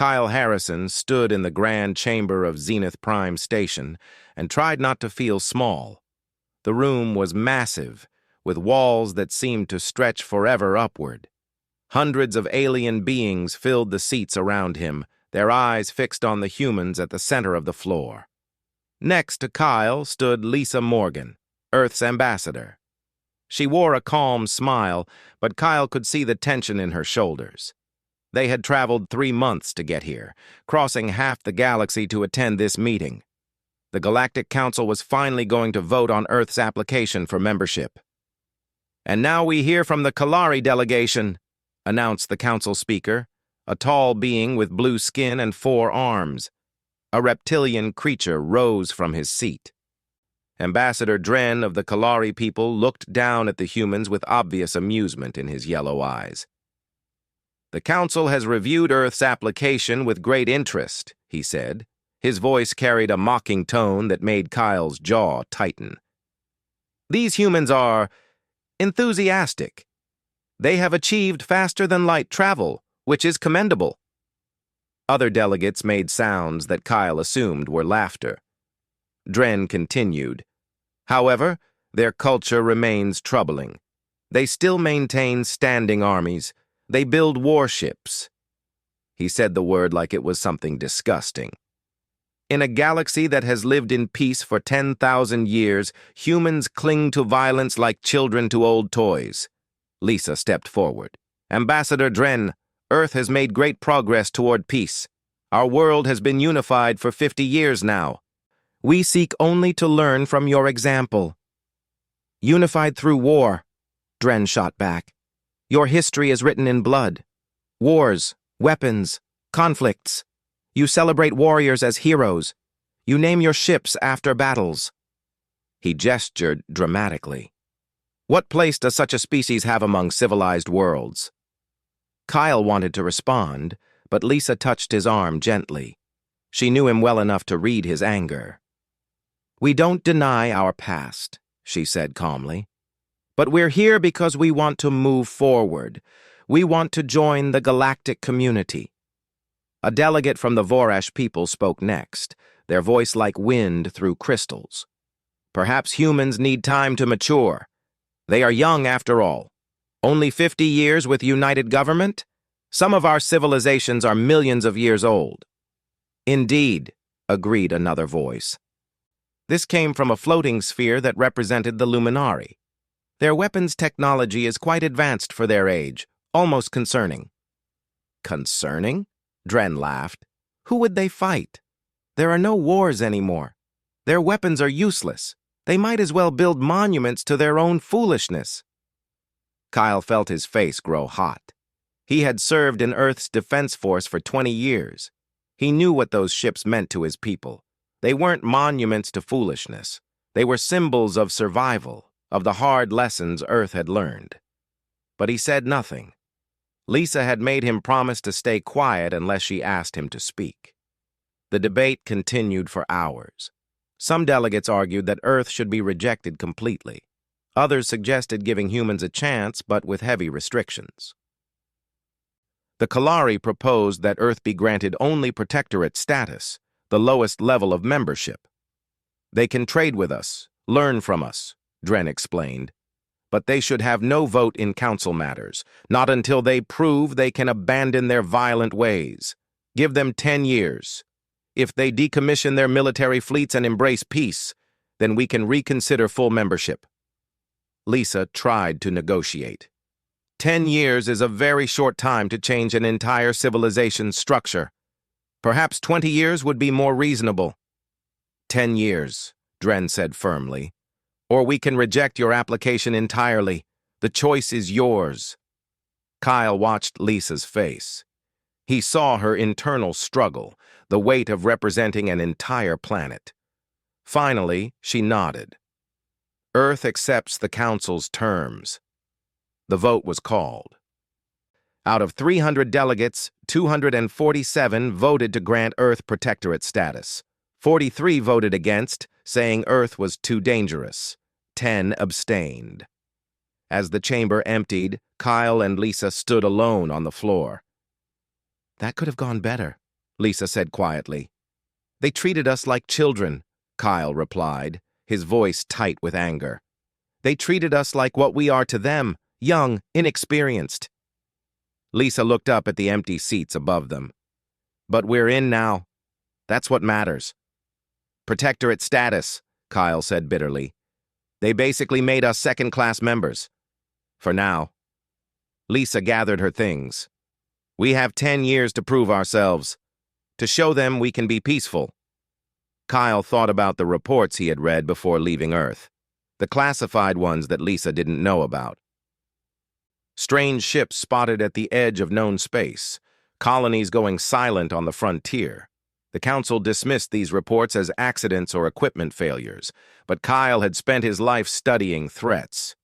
Kyle Harrison stood in the grand chamber of Zenith Prime Station and tried not to feel small. The room was massive, with walls that seemed to stretch forever upward. Hundreds of alien beings filled the seats around him, their eyes fixed on the humans at the center of the floor. Next to Kyle stood Lisa Morgan, Earth's ambassador. She wore a calm smile, but Kyle could see the tension in her shoulders. They had traveled 3 months to get here, crossing half the galaxy to attend this meeting. The Galactic Council was finally going to vote on Earth's application for membership. "And now we hear from the Kalari delegation," announced the council speaker, a tall being with blue skin and 4 arms. A reptilian creature rose from his seat. Ambassador Dren of the Kalari people looked down at the humans with obvious amusement in his yellow eyes. "The council has reviewed Earth's application with great interest," he said. His voice carried a mocking tone that made Kyle's jaw tighten. "These humans are enthusiastic. They have achieved faster-than-light travel, which is commendable." Other delegates made sounds that Kyle assumed were laughter. Dren continued. "However, their culture remains troubling. They still maintain standing armies. They build warships." He said the word like it was something disgusting. "In a galaxy that has lived in peace for 10,000 years, humans cling to violence like children to old toys." Lisa stepped forward. "Ambassador Dren, Earth has made great progress toward peace. Our world has been unified for 50 years now. We seek only to learn from your example." "Unified through war," Dren shot back. "Your history is written in blood. Wars, weapons, conflicts. You celebrate warriors as heroes. You name your ships after battles." He gestured dramatically. "What place does such a species have among civilized worlds?" Kyle wanted to respond, but Lisa touched his arm gently. She knew him well enough to read his anger. "We don't deny our past," she said calmly. "But we're here because we want to move forward. We want to join the galactic community." A delegate from the Vorash people spoke next, their voice like wind through crystals. "Perhaps humans need time to mature. They are young after all. Only 50 years with united government? Some of our civilizations are millions of years old." "Indeed," agreed another voice. This came from a floating sphere that represented the Luminari. "Their weapons technology is quite advanced for their age, almost concerning." "Concerning?" Dren laughed. "Who would they fight? There are no wars anymore. Their weapons are useless. They might as well build monuments to their own foolishness." Kyle felt his face grow hot. He had served in Earth's defense force for 20 years. He knew what those ships meant to his people. They weren't monuments to foolishness. They were symbols of survival, of the hard lessons Earth had learned. But he said nothing. Lisa had made him promise to stay quiet unless she asked him to speak. The debate continued for hours. Some delegates argued that Earth should be rejected completely. Others suggested giving humans a chance, but with heavy restrictions. The Kalari proposed that Earth be granted only protectorate status, the lowest level of membership. "They can trade with us, learn from us," Dren explained. "But they should have no vote in council matters, not until they prove they can abandon their violent ways. Give them 10 years. If they decommission their military fleets and embrace peace, then we can reconsider full membership." Lisa tried to negotiate. 10 years is a very short time to change an entire civilization's structure. Perhaps 20 years would be more reasonable. 10 years, Dren said firmly. "Or we can reject your application entirely. The choice is yours." Kyle watched Lisa's face. He saw her internal struggle, the weight of representing an entire planet. Finally, she nodded. "Earth accepts the Council's terms." The vote was called. Out of 300 delegates, 247 voted to grant Earth protectorate status. 43 voted against, saying Earth was too dangerous. 10 abstained. As the chamber emptied, Kyle and Lisa stood alone on the floor. "That could have gone better," Lisa said quietly. They treated us like children, Kyle replied, his voice tight with anger. They treated us like what we are to them, young, inexperienced. Lisa looked up at the empty seats above them. But we're in now. That's what matters. Protectorate status, Kyle said bitterly. They basically made us second-class members. For now. Lisa gathered her things. We have 10 years to prove ourselves, to show them we can be peaceful. Kyle thought about the reports he had read before leaving Earth, the classified ones that Lisa didn't know about. Strange ships spotted at the edge of known space, colonies going silent on the frontier. The Council dismissed these reports as accidents or equipment failures, but Kyle had spent his life studying threats.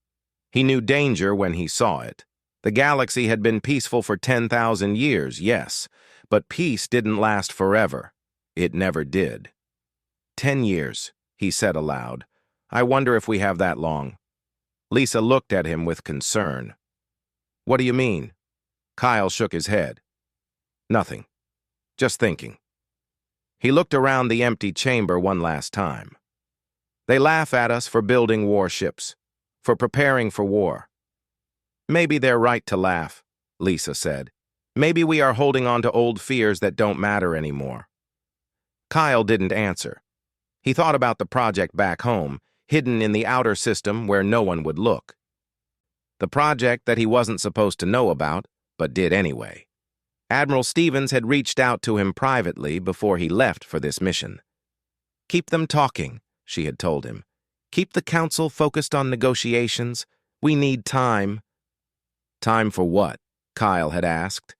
He knew danger when he saw it. The galaxy had been peaceful for 10,000 years, yes, but peace didn't last forever. It never did. 10 years, he said aloud. I wonder if we have that long. Lisa looked at him with concern. What do you mean? Kyle shook his head. Nothing. Just thinking. He looked around the empty chamber one last time. They laugh at us for building warships, for preparing for war. Maybe they're right to laugh, Lisa said. Maybe we are holding on to old fears that don't matter anymore. Kyle didn't answer. He thought about the project back home, hidden in the outer system where no one would look. The project that he wasn't supposed to know about, but did anyway. Admiral Stevens had reached out to him privately before he left for this mission. Keep them talking, she had told him. Keep the Council focused on negotiations. We need time. Time for what? Kyle had asked.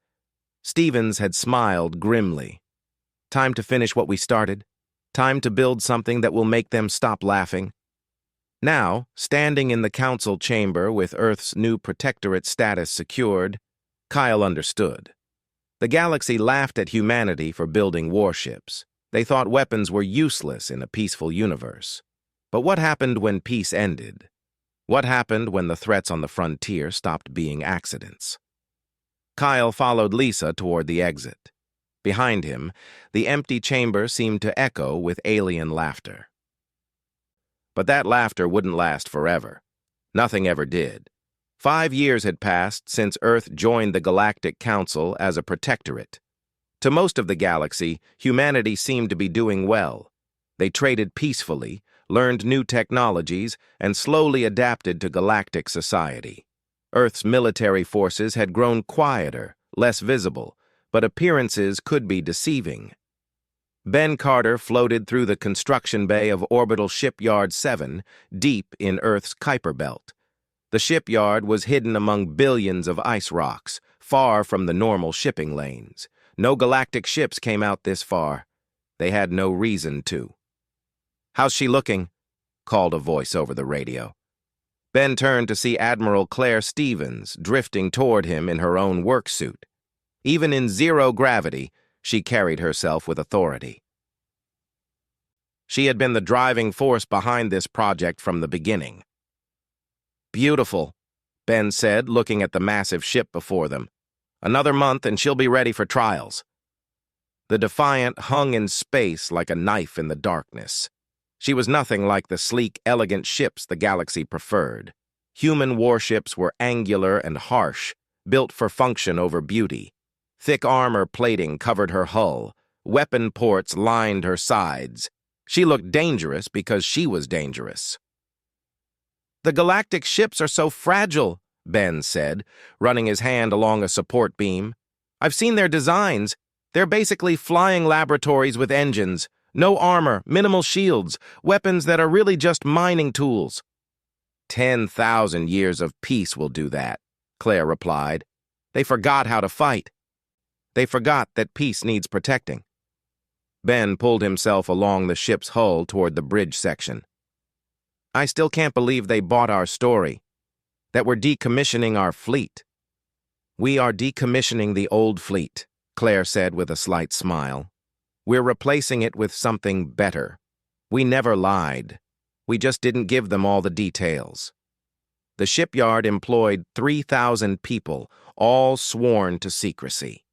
Stevens had smiled grimly. Time to finish what we started. Time to build something that will make them stop laughing. Now, standing in the Council chamber with Earth's new protectorate status secured, Kyle understood. The galaxy laughed at humanity for building warships. They thought weapons were useless in a peaceful universe. But what happened when peace ended? What happened when the threats on the frontier stopped being accidents? Kyle followed Lisa toward the exit. Behind him, the empty chamber seemed to echo with alien laughter. But that laughter wouldn't last forever. Nothing ever did. 5 years had passed since Earth joined the Galactic Council as a protectorate. To most of the galaxy, humanity seemed to be doing well. They traded peacefully, learned new technologies, and slowly adapted to galactic society. Earth's military forces had grown quieter, less visible, but appearances could be deceiving. Ben Carter floated through the construction bay of Orbital Shipyard 7, deep in Earth's Kuiper Belt. The shipyard was hidden among billions of ice rocks, far from the normal shipping lanes. No galactic ships came out this far. They had no reason to. "How's she looking?" called a voice over the radio. Ben turned to see Admiral Claire Stevens drifting toward him in her own work suit. Even in zero gravity, she carried herself with authority. She had been the driving force behind this project from the beginning. "Beautiful," Ben said, looking at the massive ship before them. "Another month and she'll be ready for trials." The Defiant hung in space like a knife in the darkness. She was nothing like the sleek, elegant ships the galaxy preferred. Human warships were angular and harsh, built for function over beauty. Thick armor plating covered her hull. Weapon ports lined her sides. She looked dangerous because she was dangerous. "The galactic ships are so fragile," Ben said, running his hand along a support beam. "I've seen their designs. They're basically flying laboratories with engines. No armor, minimal shields, weapons that are really just mining tools." 10,000 years of peace will do that, Claire replied. "They forgot how to fight. They forgot that peace needs protecting." Ben pulled himself along the ship's hull toward the bridge section. "I still can't believe they bought our story, that we're decommissioning our fleet." "We are decommissioning the old fleet," Claire said with a slight smile. "We're replacing it with something better. We never lied. We just didn't give them all the details." The shipyard employed 3,000 people, all sworn to secrecy.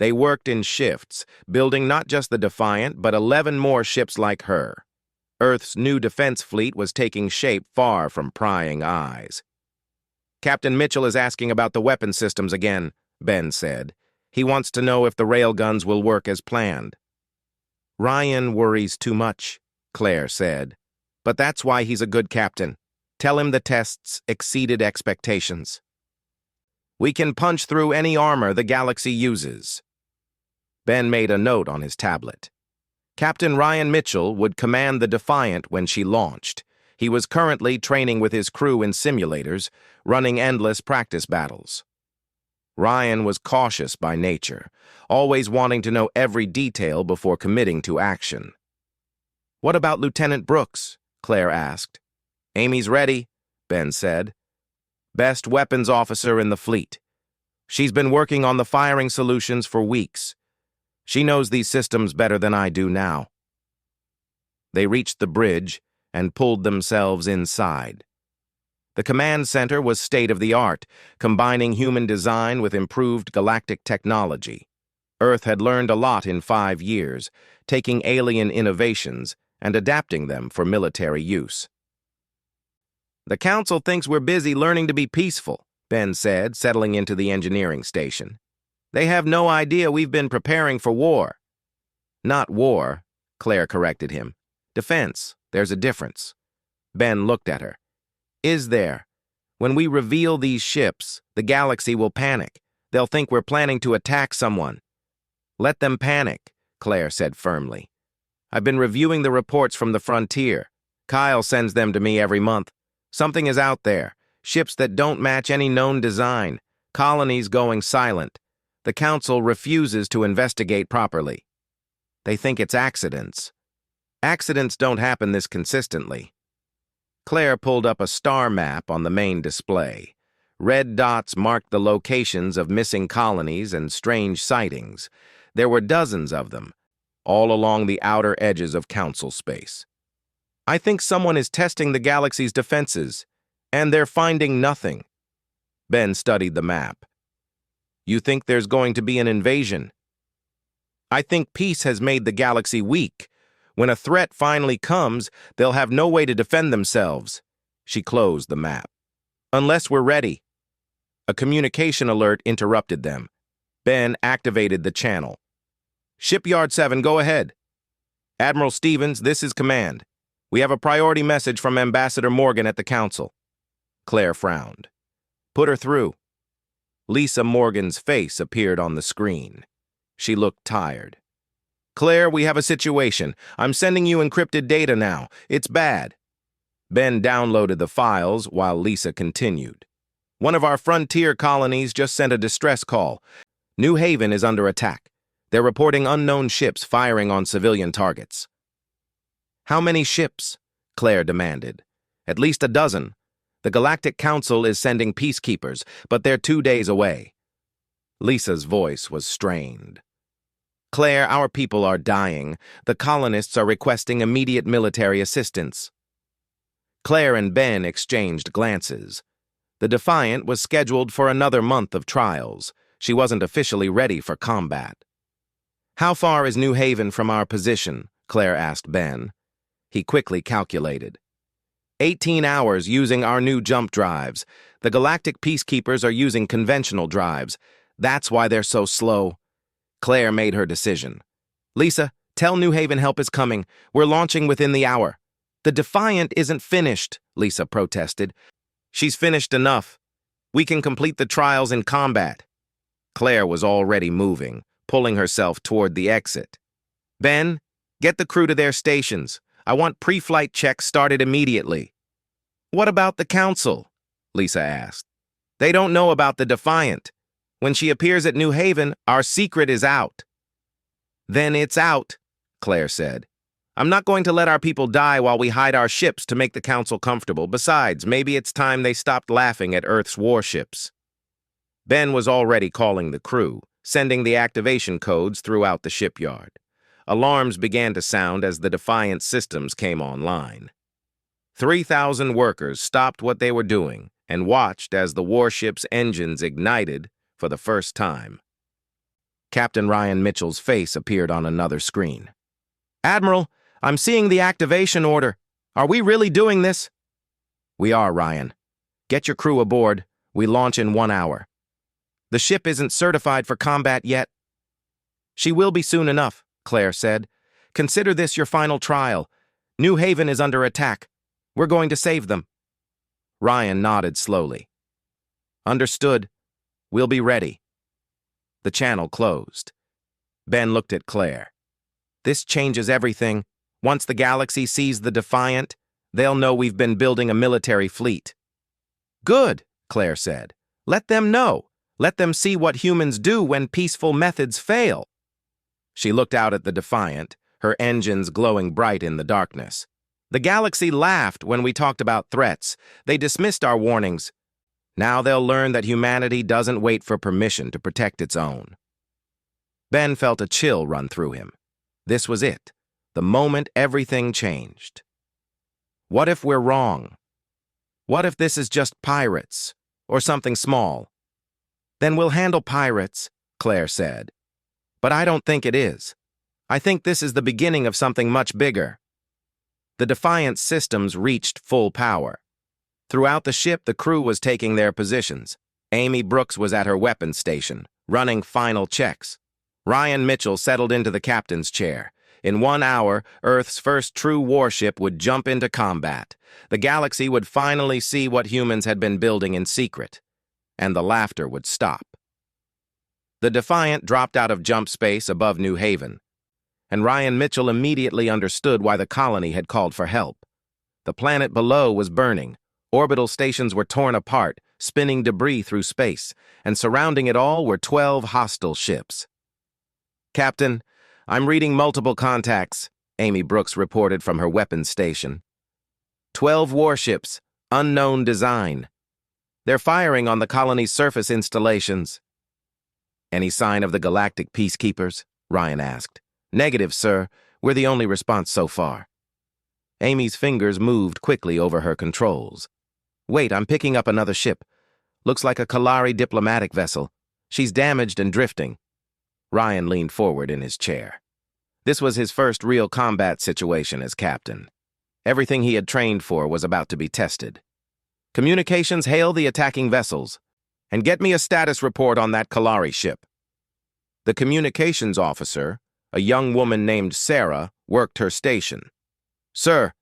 They worked in shifts, building not just the Defiant, but 11 more ships like her. Earth's new defense fleet was taking shape far from prying eyes. "Captain Mitchell is asking about the weapon systems again," Ben said. "He wants to know if the railguns will work as planned." "Ryan worries too much," Claire said. "But that's why he's a good captain. Tell him the tests exceeded expectations. We can punch through any armor the galaxy uses." Ben made a note on his tablet. Captain Ryan Mitchell would command the Defiant when she launched. He was currently training with his crew in simulators, running endless practice battles. Ryan was cautious by nature, always wanting to know every detail before committing to action. "What about Lieutenant Brooks?" Claire asked. "Amy's ready," Ben said. "Best weapons officer in the fleet. She's been working on the firing solutions for weeks. She knows these systems better than I do now." They reached the bridge and pulled themselves inside. The command center was state-of-the-art, combining human design with improved galactic technology. Earth had learned a lot in 5 years, taking alien innovations and adapting them for military use. "The Council thinks we're busy learning to be peaceful," Ben said, settling into the engineering station. "They have no idea we've been preparing for war." "Not war," Claire corrected him. "Defense. There's a difference." Ben looked at her. "Is there? When we reveal these ships, the galaxy will panic. They'll think we're planning to attack someone." "Let them panic," Claire said firmly. "I've been reviewing the reports from the frontier. Kyle sends them to me every month. Something is out there. Ships that don't match any known design. Colonies going silent. The Council refuses to investigate properly. They think it's accidents. Accidents don't happen this consistently." Claire pulled up a star map on the main display. Red dots marked the locations of missing colonies and strange sightings. There were dozens of them, all along the outer edges of Council space. "I think someone is testing the galaxy's defenses, and they're finding nothing." Ben studied the map. "You think there's going to be an invasion?" "I think peace has made the galaxy weak. When a threat finally comes, they'll have no way to defend themselves." She closed the map. "Unless we're ready." A communication alert interrupted them. Ben activated the channel. "Shipyard 7, go ahead." "Admiral Stevens, this is command. We have a priority message from Ambassador Morgan at the Council." Claire frowned. "Put her through." Lisa Morgan's face appeared on the screen. She looked tired. "Claire, we have a situation. I'm sending you encrypted data now. It's bad." Ben downloaded the files while Lisa continued. "One of our frontier colonies just sent a distress call. New Haven is under attack. They're reporting unknown ships firing on civilian targets." "How many ships?" Claire demanded. "At least a dozen. The Galactic Council is sending peacekeepers, but they're 2 days away." Lisa's voice was strained. "Claire, our people are dying. The colonists are requesting immediate military assistance." Claire and Ben exchanged glances. The Defiant was scheduled for another month of trials. She wasn't officially ready for combat. "How far is New Haven from our position?" Claire asked Ben. He quickly calculated. 18 hours using our new jump drives. The Galactic Peacekeepers are using conventional drives. That's why they're so slow." Claire made her decision. "Lisa, tell New Haven help is coming. We're launching within the hour." "The Defiant isn't finished," Lisa protested. "She's finished enough. We can complete the trials in combat." Claire was already moving, pulling herself toward the exit. "Ben, get the crew to their stations. I want pre-flight checks started immediately." "What about the Council?" Lisa asked. "They don't know about the Defiant. When she appears at New Haven, our secret is out." "Then it's out," Claire said. "I'm not going to let our people die while we hide our ships to make the Council comfortable. Besides, maybe it's time they stopped laughing at Earth's warships." Ben was already calling the crew, sending the activation codes throughout the shipyard. Alarms began to sound as the Defiant systems came online. 3,000 workers stopped what they were doing and watched as the warship's engines ignited for the first time. Captain Ryan Mitchell's face appeared on another screen. "Admiral, I'm seeing the activation order. Are we really doing this?" "We are, Ryan. Get your crew aboard. We launch in 1 hour." "The ship isn't certified for combat yet." "She will be soon enough," Claire said. "Consider this your final trial. New Haven is under attack. We're going to save them." Ryan nodded slowly. "Understood. We'll be ready." The channel closed. Ben looked at Claire. "This changes everything. Once the galaxy sees the Defiant, they'll know we've been building a military fleet." "Good," Claire said. "Let them know. Let them see what humans do when peaceful methods fail." She looked out at the Defiant, her engines glowing bright in the darkness. "The galaxy laughed when we talked about threats. They dismissed our warnings. Now they'll learn that humanity doesn't wait for permission to protect its own." Ben felt a chill run through him. This was it, the moment everything changed. What if we're wrong? What if this is just pirates, or something small? "Then we'll handle pirates," Claire said. "But I don't think it is. I think this is the beginning of something much bigger." The Defiant's systems reached full power. Throughout the ship, the crew was taking their positions. Amy Brooks was at her weapons station, running final checks. Ryan Mitchell settled into the captain's chair. In 1 hour, Earth's first true warship would jump into combat. The galaxy would finally see what humans had been building in secret, and the laughter would stop. The Defiant dropped out of jump space above New Haven, and Ryan Mitchell immediately understood why the colony had called for help. The planet below was burning. Orbital stations were torn apart, spinning debris through space, and surrounding it all were 12 hostile ships. "Captain, I'm reading multiple contacts," Amy Brooks reported from her weapons station. 12 warships, unknown design. They're firing on the colony's surface installations." "Any sign of the Galactic peacekeepers?" Ryan asked. "Negative, sir. We're the only response so far." Amy's fingers moved quickly over her controls. "Wait, I'm picking up another ship. Looks like a Kalari diplomatic vessel. She's damaged and drifting." Ryan leaned forward in his chair. This was his first real combat situation as captain. Everything he had trained for was about to be tested. "Communications, hail the attacking vessels, and get me a status report on that Kalari ship." The communications officer, a young woman named Sarah, worked her station. "Sir,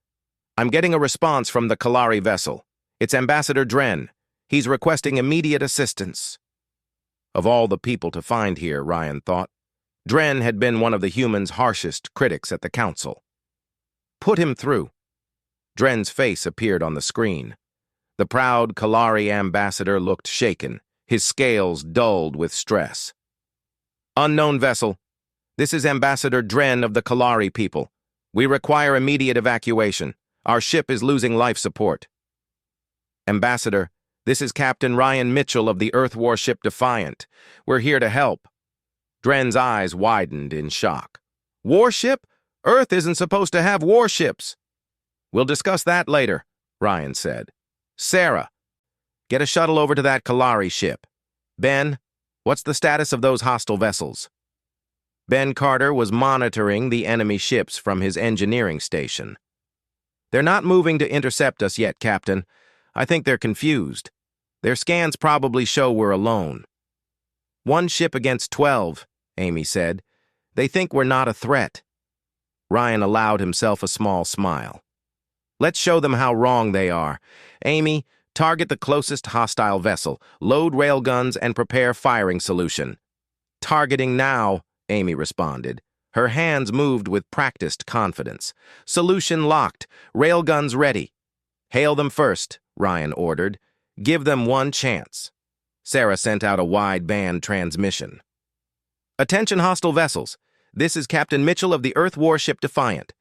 I'm getting a response from the Kalari vessel. It's Ambassador Dren. He's requesting immediate assistance." Of all the people to find here, Ryan thought, Dren had been one of the humans' harshest critics at the council. "Put him through." Dren's face appeared on the screen. The proud Kalari ambassador looked shaken, his scales dulled with stress. "Unknown vessel. This is Ambassador Dren of the Kalari people. We require immediate evacuation. Our ship is losing life support." "Ambassador, this is Captain Ryan Mitchell of the Earth warship Defiant. We're here to help." Dren's eyes widened in shock. "Warship? Earth isn't supposed to have warships." "We'll discuss that later," Ryan said. "Sarah, get a shuttle over to that Kalari ship. Ben, what's the status of those hostile vessels?" Ben Carter was monitoring the enemy ships from his engineering station. "They're not moving to intercept us yet, Captain. I think they're confused. Their scans probably show we're alone." "1 ship against 12, Amy said. "They think we're not a threat." Ryan allowed himself a small smile. "Let's show them how wrong they are. Amy, target the closest hostile vessel, load railguns, and prepare firing solution." "Targeting now," Amy responded. Her hands moved with practiced confidence. "Solution locked. Railguns ready." "Hail them first," Ryan ordered. "Give them 1 chance." Sarah sent out a wide-band transmission. "Attention hostile vessels. This is Captain Mitchell of the Earth warship Defiant.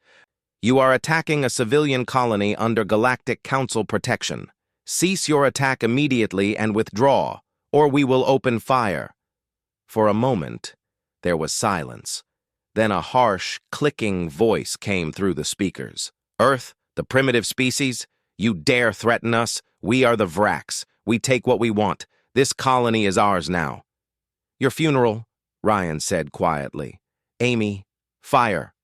You are attacking a civilian colony under Galactic Council protection. Cease your attack immediately and withdraw, or we will open fire." For a moment, there was silence. Then a harsh, clicking voice came through the speakers. "Earth, the primitive species, you dare threaten us? We are the Vraks. We take what we want. This colony is ours now." "Your funeral," Ryan said quietly. Amy, fire.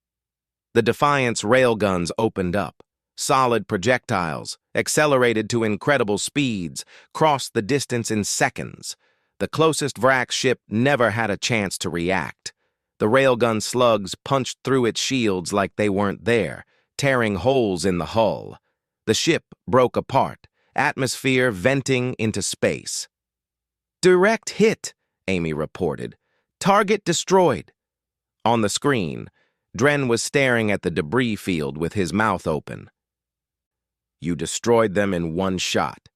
The Defiant's railguns opened up. Solid projectiles, accelerated to incredible speeds, crossed the distance in seconds. The closest Vrax ship never had a chance to react. The railgun slugs punched through its shields like they weren't there, tearing holes in the hull. The ship broke apart, atmosphere venting into space. Direct hit, Amy reported. Target destroyed. On the screen, Dren was staring at the debris field with his mouth open. You destroyed them in one shot.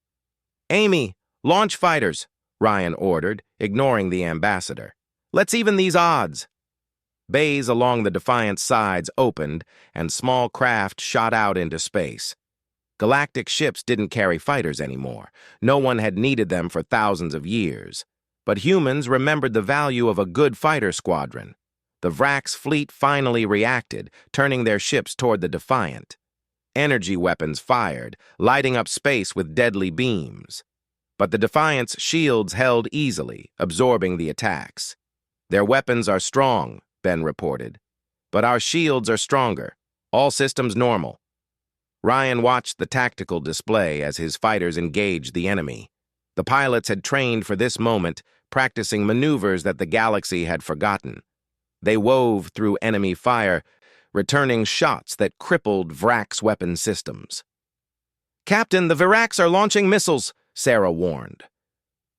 Amy, launch fighters, Ryan ordered, ignoring the ambassador. Let's even these odds. Bays along the Defiant's sides opened, and small craft shot out into space. Galactic ships didn't carry fighters anymore. No one had needed them for thousands of years. But humans remembered the value of a good fighter squadron. The Vrax fleet finally reacted, turning their ships toward the Defiant. Energy weapons fired, lighting up space with deadly beams. But the Defiant's shields held easily, absorbing the attacks. Their weapons are strong, Ben reported. But our shields are stronger. All systems normal. Ryan watched the tactical display as his fighters engaged the enemy. The pilots had trained for this moment, practicing maneuvers that the galaxy had forgotten. They wove through enemy fire, returning shots that crippled Vrax weapon systems. Captain, the Virax are launching missiles, Sarah warned.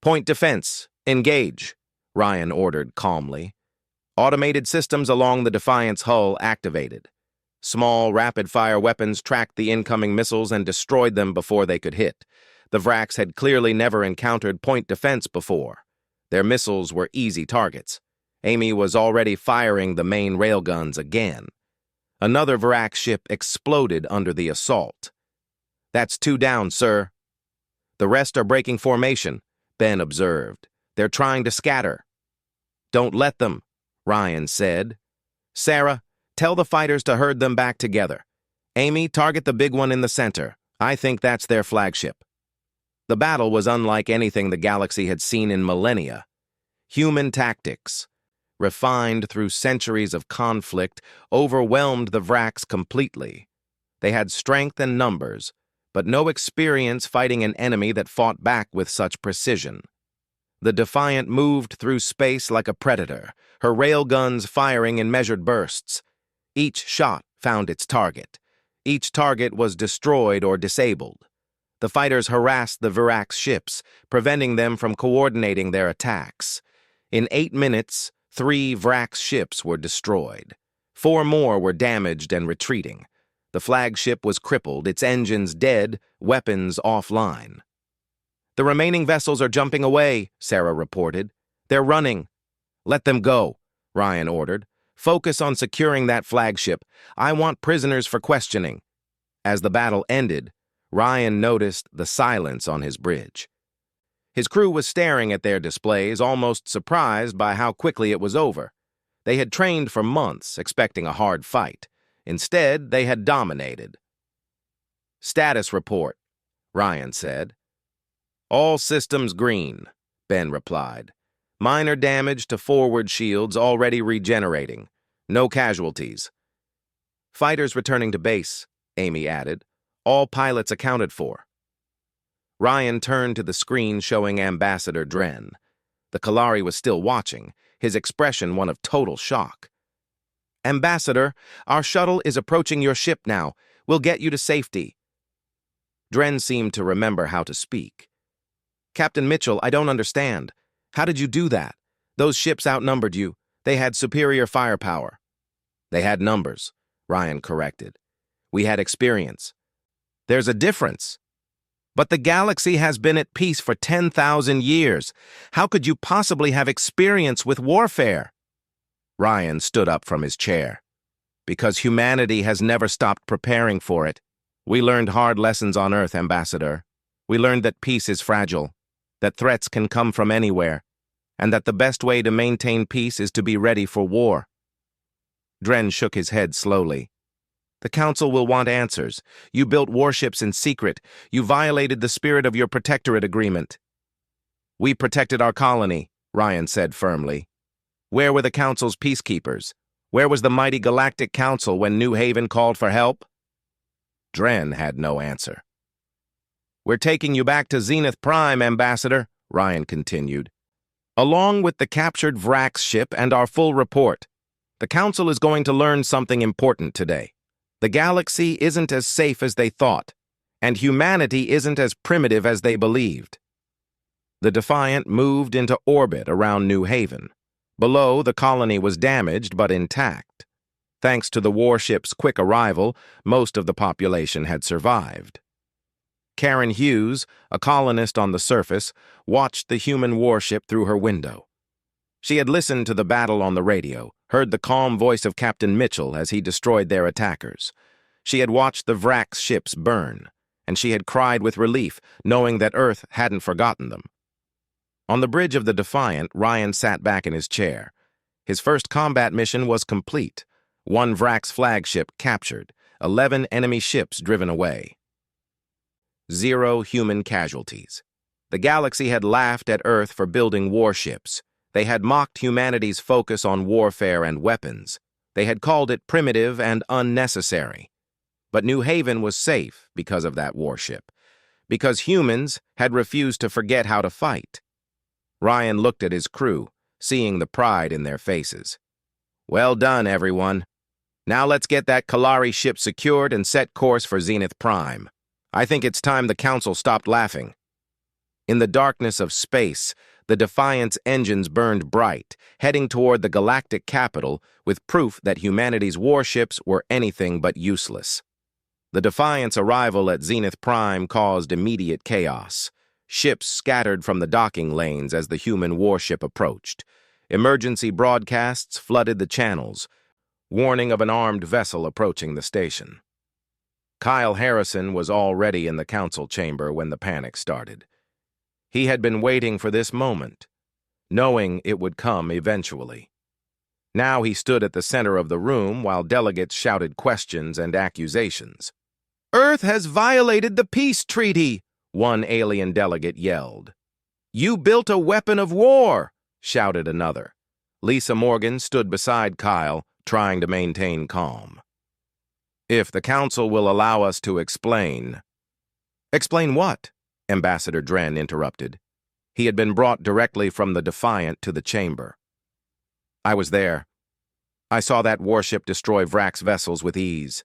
Point defense, engage, Ryan ordered calmly. Automated systems along the Defiant's hull activated. Small, rapid-fire weapons tracked the incoming missiles and destroyed them before they could hit. The Vrax had clearly never encountered point defense before. Their missiles were easy targets. Amy was already firing the main railguns again. Another Vrax ship exploded under the assault. That's 2 down, sir. The rest are breaking formation, Ben observed. They're trying to scatter. Don't let them, Ryan said. Sarah, tell the fighters to herd them back together. Amy, target the big one in the center. I think that's their flagship. The battle was unlike anything the galaxy had seen in millennia. Human tactics, refined through centuries of conflict, overwhelmed the Vrax completely. They had strength and numbers, but no experience fighting an enemy that fought back with such precision. The Defiant moved through space like a predator, her railguns firing in measured bursts. Each shot found its target. Each target was destroyed or disabled. The fighters harassed the Virax ships, preventing them from coordinating their attacks. In 8 minutes, 3 Vrax ships were destroyed. 4 more were damaged and retreating. The flagship was crippled, its engines dead, weapons offline. The remaining vessels are jumping away, Sarah reported. They're running. Let them go, Ryan ordered. Focus on securing that flagship. I want prisoners for questioning. As the battle ended, Ryan noticed the silence on his bridge. His crew was staring at their displays, almost surprised by how quickly it was over. They had trained for months, expecting a hard fight. Instead, they had dominated. Status report, Ryan said. All systems green, Ben replied. Minor damage to forward shields already regenerating. No casualties. Fighters returning to base, Amy added. All pilots accounted for. Ryan turned to the screen showing Ambassador Dren. The Kalari was still watching, his expression one of total shock. Ambassador, our shuttle is approaching your ship now. We'll get you to safety. Dren seemed to remember how to speak. Captain Mitchell, I don't understand. How did you do that? Those ships outnumbered you. They had superior firepower. They had numbers, Ryan corrected. We had experience. There's a difference. But the galaxy has been at peace for 10,000 years. How could you possibly have experience with warfare? Ryan stood up from his chair. Because humanity has never stopped preparing for it. We learned hard lessons on Earth, Ambassador. We learned that peace is fragile, that threats can come from anywhere, and that the best way to maintain peace is to be ready for war. Dren shook his head slowly. The Council will want answers. You built warships in secret. You violated the spirit of your protectorate agreement. We protected our colony, Ryan said firmly. Where were the Council's peacekeepers? Where was the mighty Galactic Council when New Haven called for help? Dren had no answer. "We're taking you back to Zenith Prime, Ambassador," Ryan continued, "along with the captured Vrax ship and our full report. The Council is going to learn something important today. The galaxy isn't as safe as they thought, and humanity isn't as primitive as they believed." The Defiant moved into orbit around New Haven. Below, the colony was damaged but intact. Thanks to the warship's quick arrival, most of the population had survived. Karen Hughes, a colonist on the surface, watched the human warship through her window. She had listened to the battle on the radio, heard the calm voice of Captain Mitchell as he destroyed their attackers. She had watched the Vrax ships burn, and she had cried with relief, knowing that Earth hadn't forgotten them. On the bridge of the Defiant, Ryan sat back in his chair. His first combat mission was complete. 1 Vrax flagship captured, 11 enemy ships driven away. 0 human casualties. The galaxy had laughed at Earth for building warships. They had mocked humanity's focus on warfare and weapons. They had called it primitive and unnecessary. But New Haven was safe because of that warship, because humans had refused to forget how to fight. Ryan looked at his crew, seeing the pride in their faces. "Well done, everyone. Now let's get that Kalari ship secured and set course for Zenith Prime. I think it's time the Council stopped laughing." In the darkness of space, the Defiant's engines burned bright, heading toward the galactic capital with proof that humanity's warships were anything but useless. The Defiant's arrival at Zenith Prime caused immediate chaos. Ships scattered from the docking lanes as the human warship approached. Emergency broadcasts flooded the channels, warning of an armed vessel approaching the station. Kyle Harrison was already in the council chamber when the panic started. He had been waiting for this moment, knowing it would come eventually. Now he stood at the center of the room while delegates shouted questions and accusations. "Earth has violated the peace treaty," one alien delegate yelled. "You built a weapon of war," shouted another. Lisa Morgan stood beside Kyle, trying to maintain calm. "If the Council will allow us to explain—" "Explain what?" Ambassador Dren interrupted. He had been brought directly from the Defiant to the chamber. "I was there. I saw that warship destroy Vrax vessels with ease.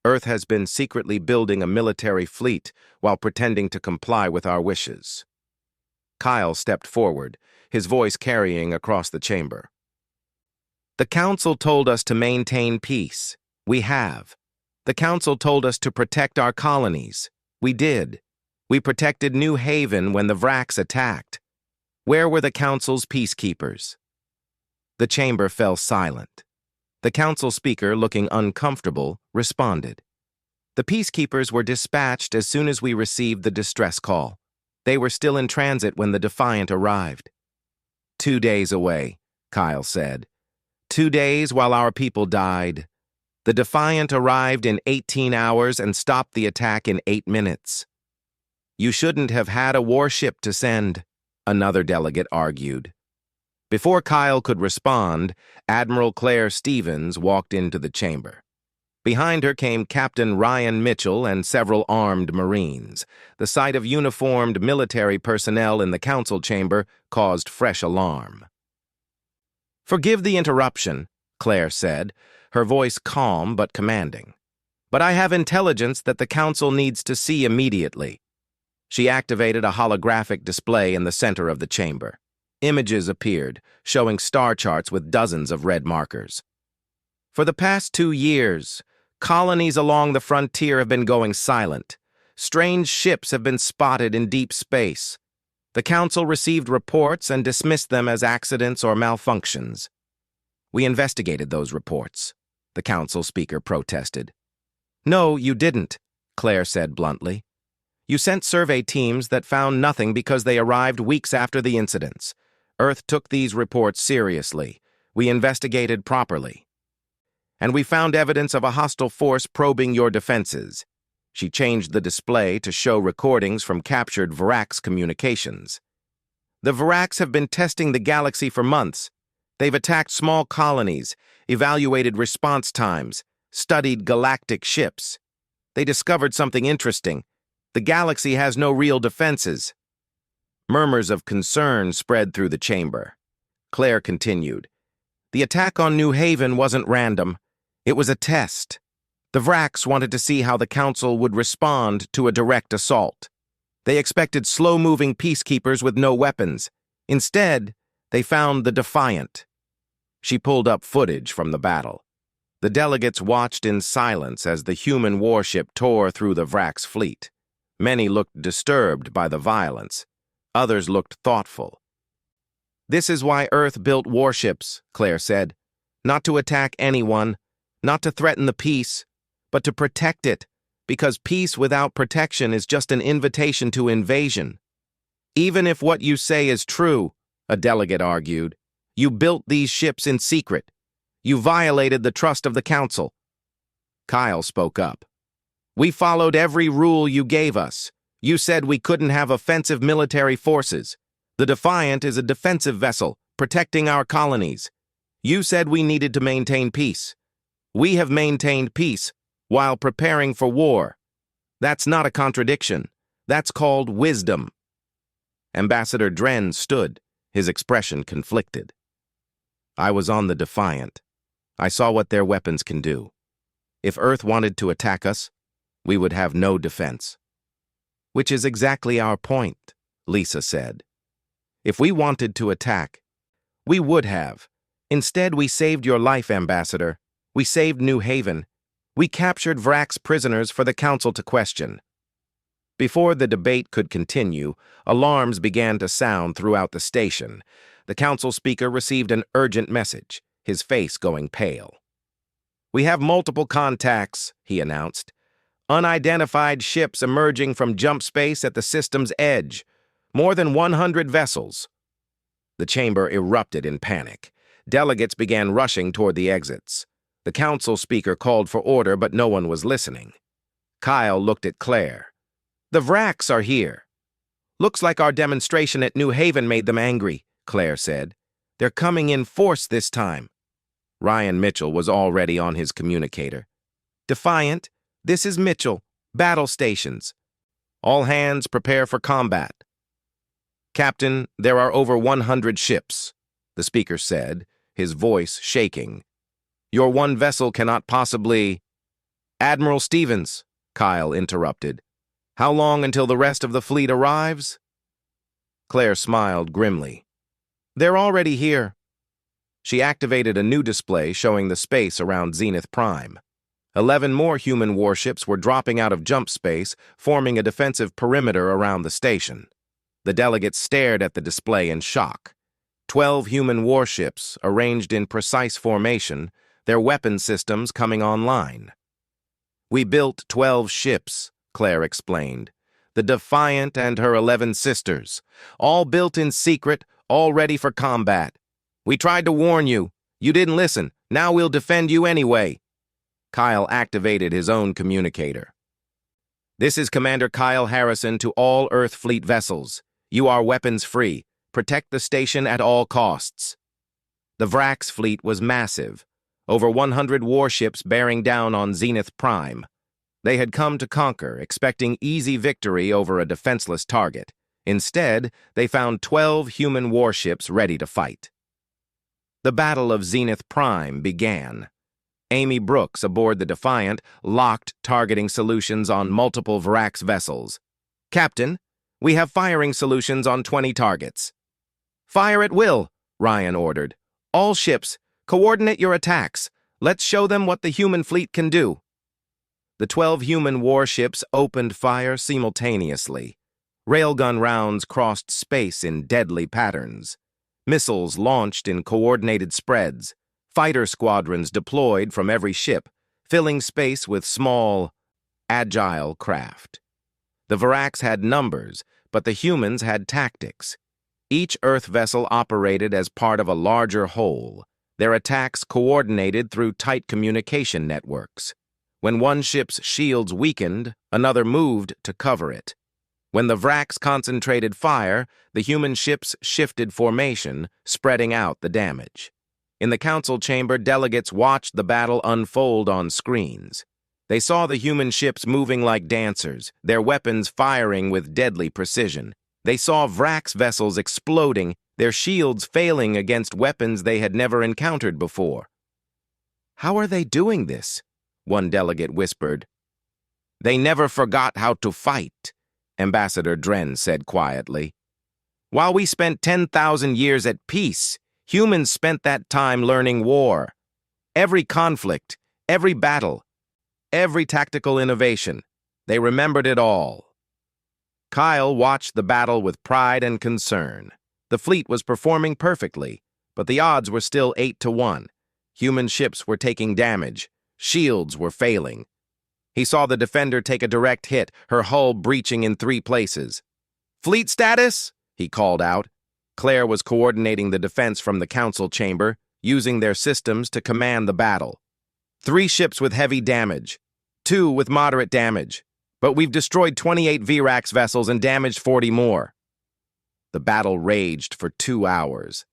Earth has been secretly building a military fleet while pretending to comply with our wishes." Kyle stepped forward, his voice carrying across the chamber. "The Council told us to maintain peace. We have. The Council told us to protect our colonies. We did. We protected New Haven when the Vrax attacked. Where were the Council's peacekeepers?" The chamber fell silent. The Council speaker, looking uncomfortable, responded. "The peacekeepers were dispatched as soon as we received the distress call. They were still in transit when the Defiant arrived." 2 days away, Kyle said. 2 days while our people died. The Defiant arrived in 18 hours and stopped the attack in 8 minutes. "You shouldn't have had a warship to send," another delegate argued. Before Kyle could respond, Admiral Claire Stevens walked into the chamber. Behind her came Captain Ryan Mitchell and several armed Marines. The sight of uniformed military personnel in the council chamber caused fresh alarm. "Forgive the interruption," Claire said, her voice calm but commanding. "But I have intelligence that the council needs to see immediately." She activated a holographic display in the center of the chamber. Images appeared, showing star charts with dozens of red markers. "For the past 2 years, colonies along the frontier have been going silent. Strange ships have been spotted in deep space. The Council received reports and dismissed them as accidents or malfunctions. We investigated those reports," the Council speaker protested. "No, you didn't," Claire said bluntly. "You sent survey teams that found nothing because they arrived weeks after the incidents. Earth took these reports seriously. We investigated properly. And we found evidence of a hostile force probing your defenses." She changed the display to show recordings from captured Vrax communications. "The Vrax have been testing the galaxy for months. They've attacked small colonies, evaluated response times, studied galactic ships. They discovered something interesting. The galaxy has no real defenses. Murmurs of concern spread through the chamber. Claire continued. The attack on New Haven wasn't random. It was a test. The Vraks wanted to see how the Council would respond to a direct assault. They expected slow-moving peacekeepers with no weapons. Instead, they found the Defiant. She pulled up footage from the battle. The delegates watched in silence as the human warship tore through the Vraks fleet. Many looked disturbed by the violence. Others looked thoughtful. This is why Earth built warships, Claire said. Not to attack anyone, not to threaten the peace, but to protect it, because peace without protection is just an invitation to invasion. Even if what you say is true, a delegate argued, you built these ships in secret. You violated the trust of the Council. Kyle spoke up. We followed every rule you gave us. You said we couldn't have offensive military forces. The Defiant is a defensive vessel, protecting our colonies. You said we needed to maintain peace. We have maintained peace while preparing for war. That's not a contradiction. That's called wisdom. Ambassador Dren stood, his expression conflicted. I was on the Defiant. I saw what their weapons can do. If Earth wanted to attack us, we would have no defense. Which is exactly our point, Lisa said. If we wanted to attack, we would have. Instead, we saved your life, Ambassador. We saved New Haven. We captured Vraks prisoners for the Council to question. Before the debate could continue, alarms began to sound throughout the station. The Council speaker received an urgent message, his face going pale. We have multiple contacts, he announced. Unidentified ships emerging from jump space at the system's edge. More than 100 vessels. The chamber erupted in panic. Delegates began rushing toward the exits. The Council speaker called for order, but no one was listening. Kyle looked at Claire. The Vraks are here. Looks like our demonstration at New Haven made them angry, Claire said. They're coming in force this time. Ryan Mitchell was already on his communicator. Defiant, this is Mitchell. Battle stations. All hands prepare for combat. Captain, there are over 100 ships, the speaker said, his voice shaking. Your one vessel cannot possibly... Admiral Stevens, Kyle interrupted. How long until the rest of the fleet arrives? Claire smiled grimly. They're already here. She activated a new display showing the space around Zenith Prime. 11 more human warships were dropping out of jump space, forming a defensive perimeter around the station. The delegates stared at the display in shock. 12 human warships, arranged in precise formation, their weapon systems coming online. We built 12 ships, Claire explained. The Defiant and her 11 sisters, all built in secret, all ready for combat. We tried to warn you. You didn't listen. Now we'll defend you anyway. Kyle activated his own communicator. This is Commander Kyle Harrison to all Earth Fleet vessels. You are weapons-free. Protect the station at all costs. The Vraks fleet was massive. Over 100 warships bearing down on Zenith Prime. They had come to conquer, expecting easy victory over a defenseless target. Instead, they found 12 human warships ready to fight. The Battle of Zenith Prime began. Amy Brooks, aboard the Defiant, locked targeting solutions on multiple Vraks vessels. Captain, we have firing solutions on 20 targets. Fire at will, Ryan ordered. All ships, coordinate your attacks. Let's show them what the human fleet can do. The 12 human warships opened fire simultaneously. Railgun rounds crossed space in deadly patterns. Missiles launched in coordinated spreads. Fighter squadrons deployed from every ship, filling space with small, agile craft. The Vraks had numbers, but the humans had tactics. Each Earth vessel operated as part of a larger whole, their attacks coordinated through tight communication networks. When one ship's shields weakened, another moved to cover it. When the Vraks concentrated fire, the human ships shifted formation, spreading out the damage. In the council chamber, delegates watched the battle unfold on screens. They saw the human ships moving like dancers, their weapons firing with deadly precision. They saw Vrax vessels exploding, their shields failing against weapons they had never encountered before. "How are they doing this?" one delegate whispered. "They never forgot how to fight," Ambassador Dren said quietly. "While we spent 10,000 years at peace, humans spent that time learning war. Every conflict, every battle, every tactical innovation, they remembered it all." Kyle watched the battle with pride and concern. The fleet was performing perfectly, but the odds were still 8-1. Human ships were taking damage. Shields were failing. He saw the Defender take a direct hit, her hull breaching in 3 places. "Fleet status?" he called out. Claire was coordinating the defense from the council chamber, using their systems to command the battle. 3 ships with heavy damage, 2 with moderate damage, but we've destroyed 28 Vrax vessels and damaged 40 more. The battle raged for 2 hours.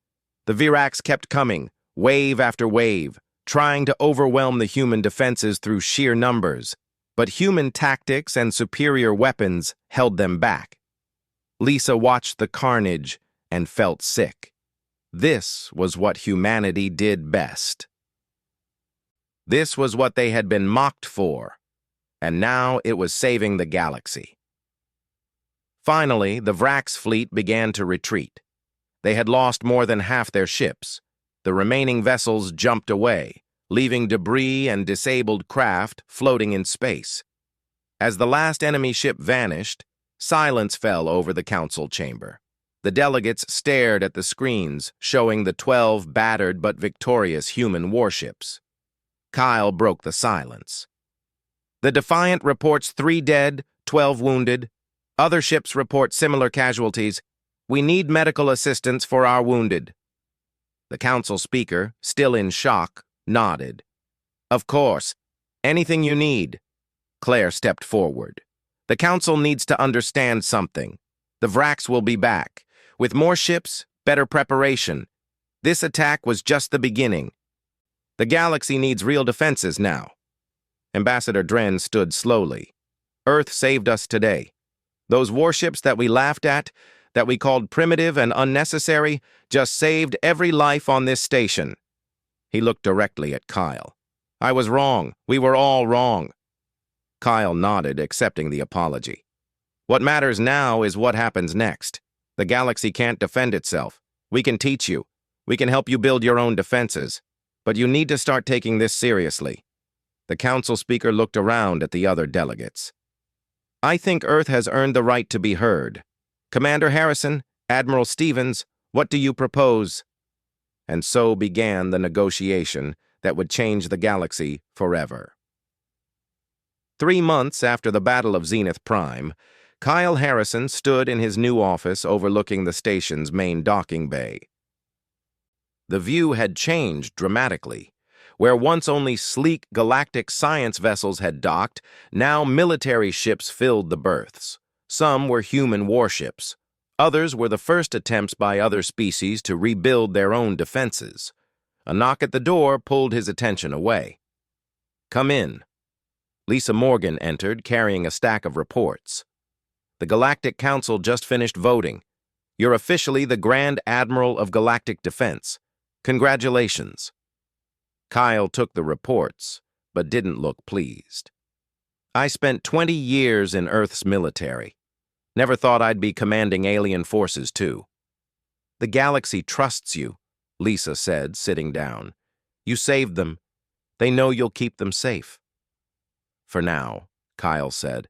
The Vrax kept coming, wave after wave, trying to overwhelm the human defenses through sheer numbers, but human tactics and superior weapons held them back. Lisa watched the carnage and felt sick. This was what humanity did best. This was what they had been mocked for, and now it was saving the galaxy. Finally, the Vrax fleet began to retreat. They had lost more than half their ships. The remaining vessels jumped away, leaving debris and disabled craft floating in space. As the last enemy ship vanished, silence fell over the council chamber. The delegates stared at the screens showing the 12 battered but victorious human warships. Kyle broke the silence. "The Defiant reports 3 dead, 12 wounded. Other ships report similar casualties. We need medical assistance for our wounded." The council speaker, still in shock, nodded. "Of course. Anything you need." Claire stepped forward. "The council needs to understand something. The Vrax will be back. With more ships, better preparation. This attack was just the beginning. The galaxy needs real defenses now." Ambassador Dren stood slowly. "Earth saved us today. Those warships that we laughed at, that we called primitive and unnecessary, just saved every life on this station." He looked directly at Kyle. "I was wrong. We were all wrong." Kyle nodded, accepting the apology. "What matters now is what happens next. The galaxy can't defend itself. We can teach you. We can help you build your own defenses. But you need to start taking this seriously." The council speaker looked around at the other delegates. "I think Earth has earned the right to be heard. Commander Harrison, Admiral Stevens, what do you propose?" And so began the negotiation that would change the galaxy forever. 3 months after the Battle of Zenith Prime, Kyle Harrison stood in his new office overlooking the station's main docking bay. The view had changed dramatically. Where once only sleek galactic science vessels had docked, now military ships filled the berths. Some were human warships. Others were the first attempts by other species to rebuild their own defenses. A knock at the door pulled his attention away. "Come in." Lisa Morgan entered, carrying a stack of reports. "The Galactic Council just finished voting. You're officially the Grand Admiral of Galactic Defense. Congratulations." Kyle took the reports, but didn't look pleased. "I spent 20 years in Earth's military. Never thought I'd be commanding alien forces, too." "The galaxy trusts you," Lisa said, sitting down. "You saved them. They know you'll keep them safe." "For now," Kyle said.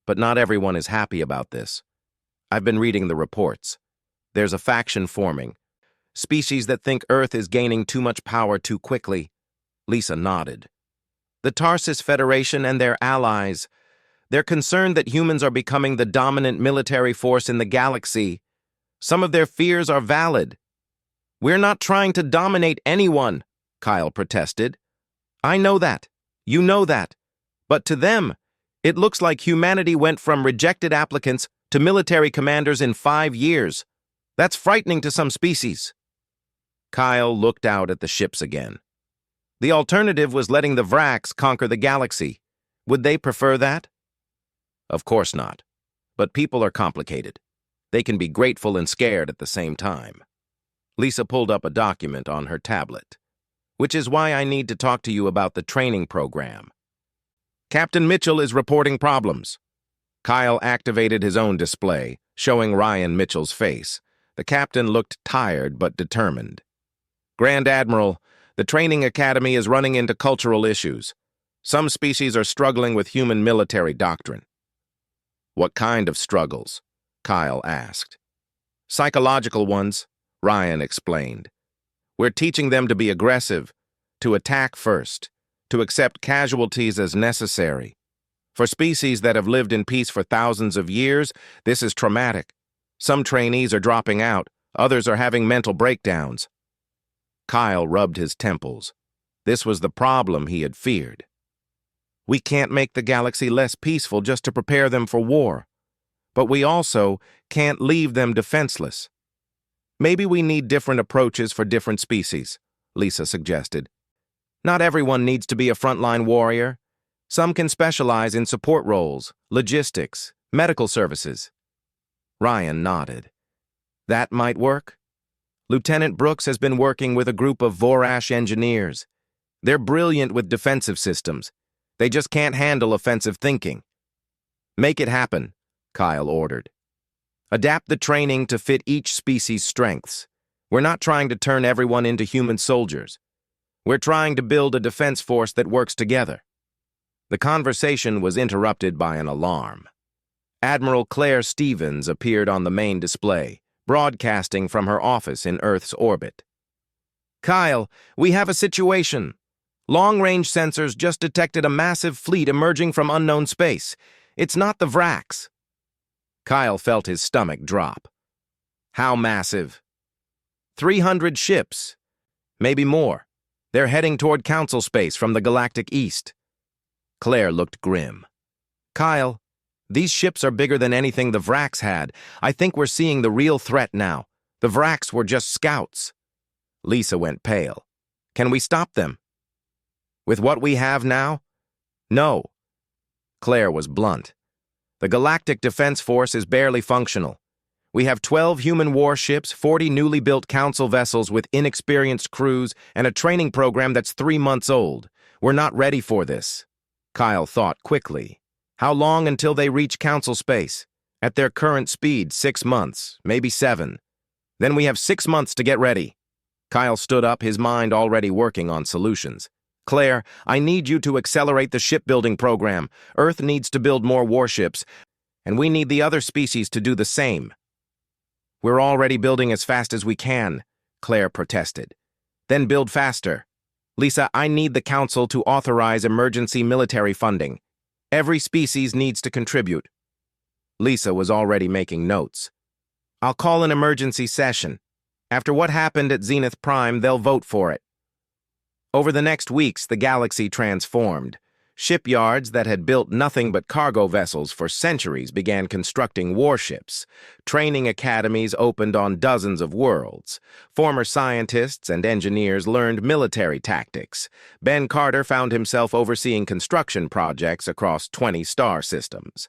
"But not everyone is happy about this. I've been reading the reports. There's a faction forming. Species that think Earth is gaining too much power too quickly." Lisa nodded. "The Tarsus Federation and their allies. They're concerned that humans are becoming the dominant military force in the galaxy. Some of their fears are valid." "We're not trying to dominate anyone," Kyle protested. "I know that. You know that. But to them, it looks like humanity went from rejected applicants to military commanders in 5 years. That's frightening to some species." Kyle looked out at the ships again. The alternative was letting the Vracs conquer the galaxy. Would they prefer that? Of course not. But people are complicated. They can be grateful and scared at the same time. Lisa pulled up a document on her tablet. Which is why I need to talk to you about the training program. Captain Mitchell is reporting problems. Kyle activated his own display, showing Ryan Mitchell's face. The captain looked tired but determined. Grand Admiral, the training academy is running into cultural issues. Some species are struggling with human military doctrine. What kind of struggles? Kyle asked. Psychological ones, Ryan explained. We're teaching them to be aggressive, to attack first, to accept casualties as necessary. For species that have lived in peace for thousands of years, this is traumatic. Some trainees are dropping out, others are having mental breakdowns. Kyle rubbed his temples. This was the problem he had feared. We can't make the galaxy less peaceful just to prepare them for war. But we also can't leave them defenseless. Maybe we need different approaches for different species, Lisa suggested. Not everyone needs to be a frontline warrior. Some can specialize in support roles, logistics, medical services. Ryan nodded. That might work. Lieutenant Brooks has been working with a group of Vorash engineers. They're brilliant with defensive systems. They just can't handle offensive thinking. Make it happen, Kyle ordered. Adapt the training to fit each species' strengths. We're not trying to turn everyone into human soldiers. We're trying to build a defense force that works together. The conversation was interrupted by an alarm. Admiral Claire Stevens appeared on the main display, broadcasting from her office in Earth's orbit. Kyle, we have a situation. Long-range sensors just detected a massive fleet emerging from unknown space. It's not the Vracs. Kyle felt his stomach drop. How massive? 300 ships. Maybe more. They're heading toward Council space from the Galactic East. Claire looked grim. Kyle, these ships are bigger than anything the Vracs had. I think we're seeing the real threat now. The Vracs were just scouts. Lisa went pale. Can we stop them? With what we have now? No. Claire was blunt. The Galactic Defense Force is barely functional. We have 12 human warships, 40 newly built council vessels with inexperienced crews, and a training program that's 3 months old. We're not ready for this. Kyle thought quickly. How long until they reach council space? At their current speed, 6 months, maybe 7. Then we have 6 months to get ready. Kyle stood up, his mind already working on solutions. Claire, I need you to accelerate the shipbuilding program. Earth needs to build more warships, and we need the other species to do the same. We're already building as fast as we can, Claire protested. Then build faster. Lisa, I need the Council to authorize emergency military funding. Every species needs to contribute. Lisa was already making notes. I'll call an emergency session. After what happened at Zenith Prime, they'll vote for it. Over the next weeks, the galaxy transformed. Shipyards that had built nothing but cargo vessels for centuries began constructing warships. Training academies opened on dozens of worlds. Former scientists and engineers learned military tactics. Ben Carter found himself overseeing construction projects across 20 star systems.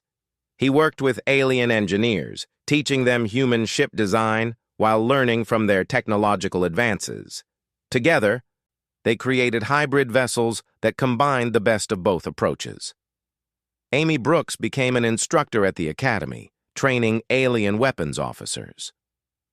He worked with alien engineers, teaching them human ship design while learning from their technological advances. Together, they created hybrid vessels that combined the best of both approaches. Amy Brooks became an instructor at the academy, training alien weapons officers.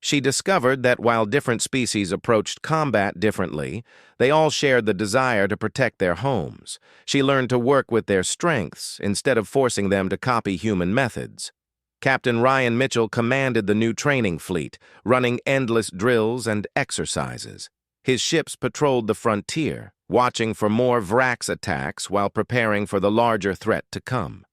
She discovered that while different species approached combat differently, they all shared the desire to protect their homes. She learned to work with their strengths instead of forcing them to copy human methods. Captain Ryan Mitchell commanded the new training fleet, running endless drills and exercises. His ships patrolled the frontier, watching for more Vracs attacks while preparing for the larger threat to come.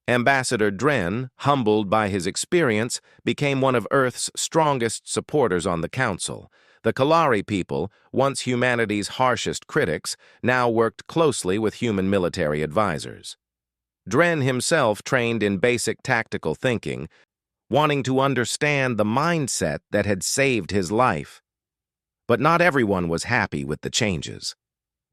Ambassador Dren, humbled by his experience, became one of Earth's strongest supporters on the Council. The Kalari people, once humanity's harshest critics, now worked closely with human military advisors. Dren himself trained in basic tactical thinking, wanting to understand the mindset that had saved his life. But not everyone was happy with the changes.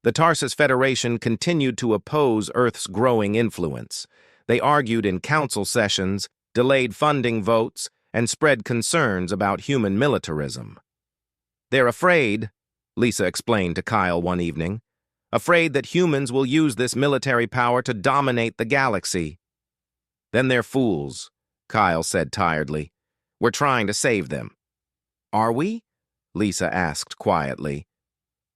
The Tarsus Federation continued to oppose Earth's growing influence. They argued in council sessions, delayed funding votes, and spread concerns about human militarism. "They're afraid," Lisa explained to Kyle one evening, "afraid that humans will use this military power to dominate the galaxy." "Then they're fools," Kyle said tiredly. "We're trying to save them." "Are we?" Lisa asked quietly.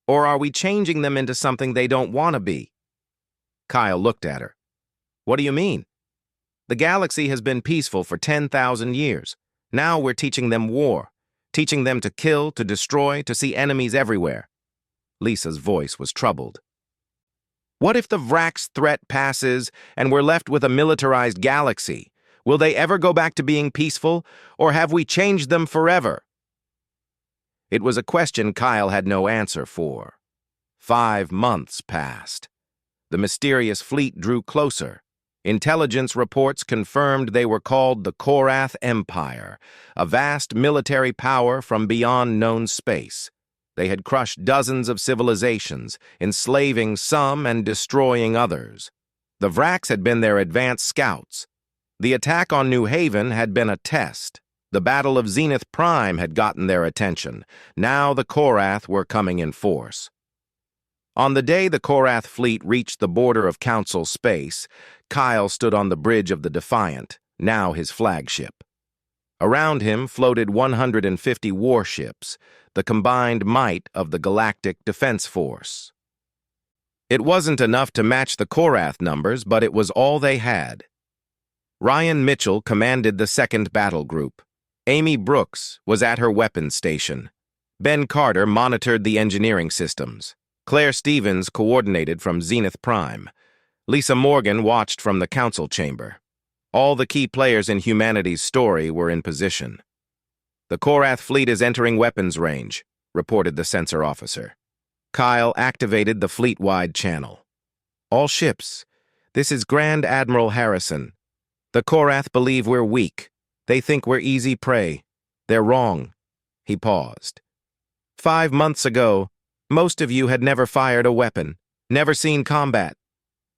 "Or are we changing them into something they don't want to be?" Kyle looked at her. "What do you mean?" "The galaxy has been peaceful for 10,000 years. Now we're teaching them war, teaching them to kill, to destroy, to see enemies everywhere." Lisa's voice was troubled. "What if the Vrax threat passes and we're left with a militarized galaxy? Will they ever go back to being peaceful, or have we changed them forever?" It was a question Kyle had no answer for. 5 months passed. The mysterious fleet drew closer. Intelligence reports confirmed they were called the Korath Empire, a vast military power from beyond known space. They had crushed dozens of civilizations, enslaving some and destroying others. The Vrax had been their advanced scouts. The attack on New Haven had been a test. The Battle of Zenith Prime had gotten their attention. Now the Korath were coming in force. On the day the Korath fleet reached the border of Council space, Kyle stood on the bridge of the Defiant, now his flagship. Around him floated 150 warships, the combined might of the Galactic Defense Force. It wasn't enough to match the Korath numbers, but it was all they had. Ryan Mitchell commanded the 2nd Battle Group. Amy Brooks was at her weapons station. Ben Carter monitored the engineering systems. Claire Stevens coordinated from Zenith Prime. Lisa Morgan watched from the council chamber. All the key players in humanity's story were in position. "The Korath fleet is entering weapons range," reported the sensor officer. Kyle activated the fleet-wide channel. "All ships, this is Grand Admiral Harrison. The Korath believe we're weak. They think we're easy prey. They're wrong." He paused. 5 months ago, most of you had never fired a weapon, never seen combat.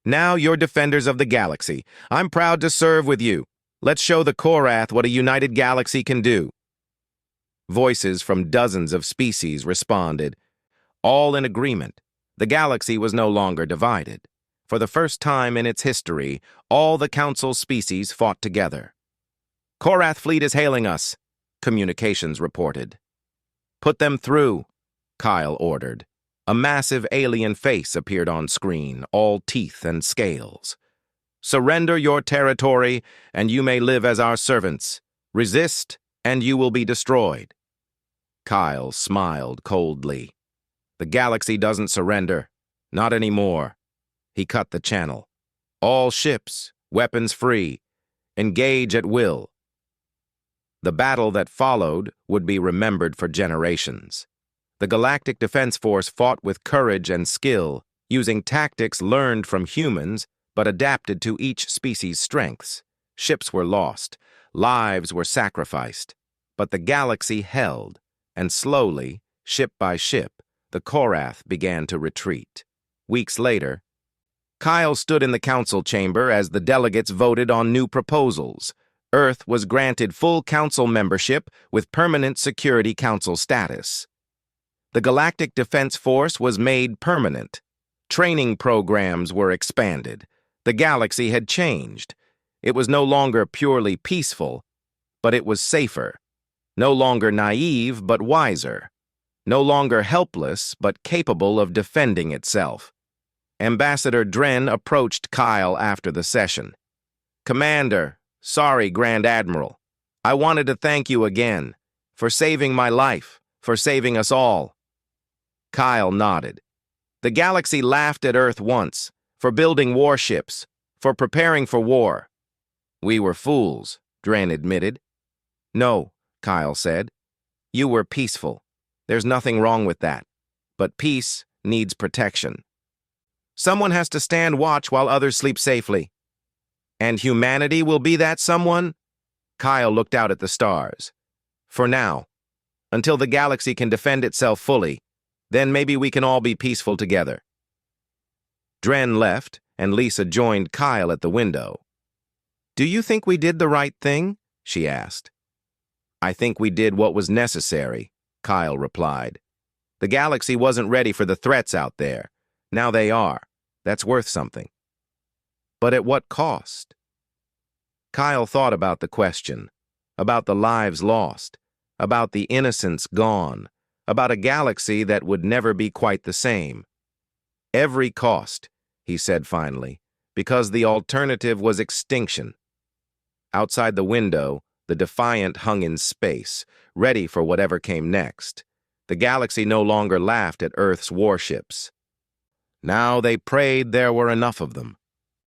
Now you're defenders of the galaxy. I'm proud to serve with you. Let's show the Korath what a united galaxy can do." Voices from dozens of species responded, all in agreement. The galaxy was no longer divided. For the first time in its history, all the council species fought together. "Korath fleet is hailing us," communications reported. "Put them through," Kyle ordered. A massive alien face appeared on screen, all teeth and scales. "Surrender your territory, and you may live as our servants. Resist, and you will be destroyed." Kyle smiled coldly. "The galaxy doesn't surrender. Not anymore." He cut the channel. "All ships, weapons free. Engage at will." The battle that followed would be remembered for generations. The Galactic Defense Force fought with courage and skill, using tactics learned from humans but adapted to each species' strengths. Ships were lost, lives were sacrificed, but the galaxy held, and slowly, ship by ship, the Korath began to retreat. Weeks later, Kyle stood in the council chamber as the delegates voted on new proposals. Earth was granted full council membership with permanent Security Council status. The Galactic Defense Force was made permanent. Training programs were expanded. The galaxy had changed. It was no longer purely peaceful, but it was safer. No longer naive, but wiser. No longer helpless, but capable of defending itself. Ambassador Dren approached Kyle after the session. "Commander, sorry, Grand Admiral. I wanted to thank you again for saving my life, for saving us all." Kyle nodded. "The galaxy laughed at Earth once, for building warships, for preparing for war." "We were fools," Dren admitted. "No," Kyle said. "You were peaceful. There's nothing wrong with that. But peace needs protection. Someone has to stand watch while others sleep safely. And humanity will be that someone?" Kyle looked out at the stars. "For now. until the galaxy can defend itself fully. Then maybe we can all be peaceful together." Dren left, and Lisa joined Kyle at the window. "Do you think we did the right thing?" she asked. "I think we did what was necessary," Kyle replied. "The galaxy wasn't ready for the threats out there. Now they are. That's worth something." "But at what cost?" Kyle thought about the question, about the lives lost, about the innocence gone, about a galaxy that would never be quite the same. "Every cost," he said finally, "because the alternative was extinction." Outside the window, the Defiant hung in space, ready for whatever came next. The galaxy no longer laughed at Earth's warships. Now they prayed there were enough of them.